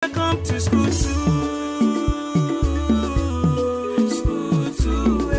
Welcome to school two. School two.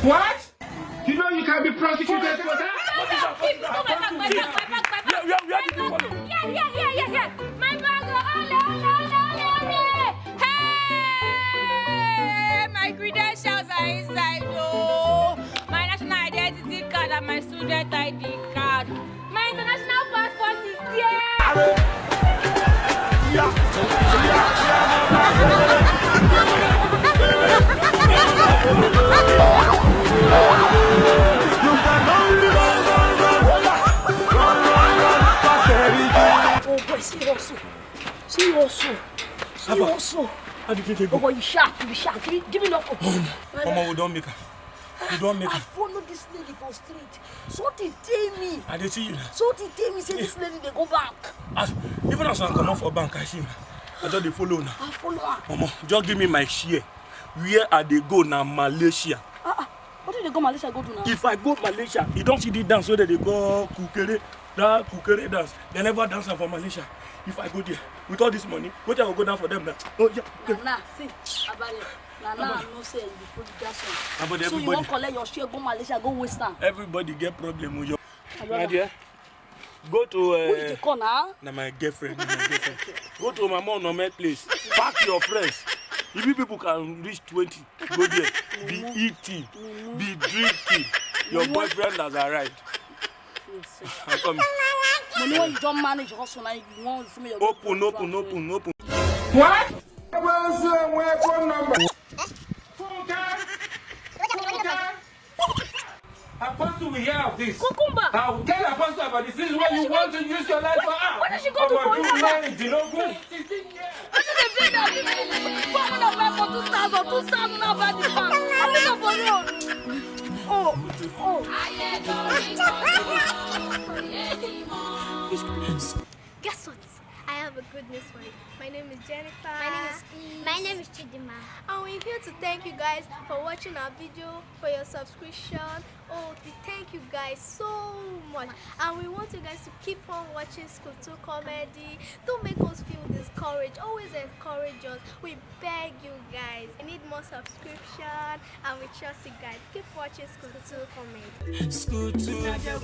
What? You know you can be prosecuted for that? Where did you follow? Yeah. My bag, ole. Hey! My credentials are inside, oh. My national identity card and my student ID card. My international passport is there. Seriously. How did you take Oh, you sharp. Give me up. Mama, we don't make her. We don't make I her. follow this lady for street. So they tell me. I did see you now. So they tell me say this lady they go back. Even as I come out for bank, I see you now. I just dey follow now. I follow her. Mama, just give me my share. Where are they go now? Malaysia. What did they go Malaysia go to now? If I go Malaysia, you don't see the dance where they go kukere, that kukere dance. They never dance for Malaysia. If I go there with all this money, what I will go down for them now? Oh yeah. Nah, see, Abale. Nah, no say you put that one. But So you won't collect your share, go Malaysia, go West Ham. everybody get problem with your. My dear, go to. Who did they call now? Na my girlfriend. Go to my mom normal place. Pack your friends. If you people can reach 20, go there. Be eating, be drinking. Your boyfriend has arrived. I'm coming. Money when you don't manage hustle now, you want to see me. Open. What? Where's your phone number? Apostle, we hear of this. Cucumber. I'll tell Apostle about this. This is what you want to use your life for. What did she go to for you? You know, go. 16 years. What did they pay that? 400 for 2,000 about the bank. I think I'm for you. Guess what? I have a good news for you. My name is Jennifer. My name is Skit. My name is Chidima. And we're here to thank you guys for watching our video, for your subscription. Oh, we thank you guys so much. And we want you guys to keep on watching SCHOOL2 comedy. Don't make us feel discouraged. Always encourage us. We beg you guys. We need more subscription and we trust you guys. Keep watching SCHOOL2 comedy. School two.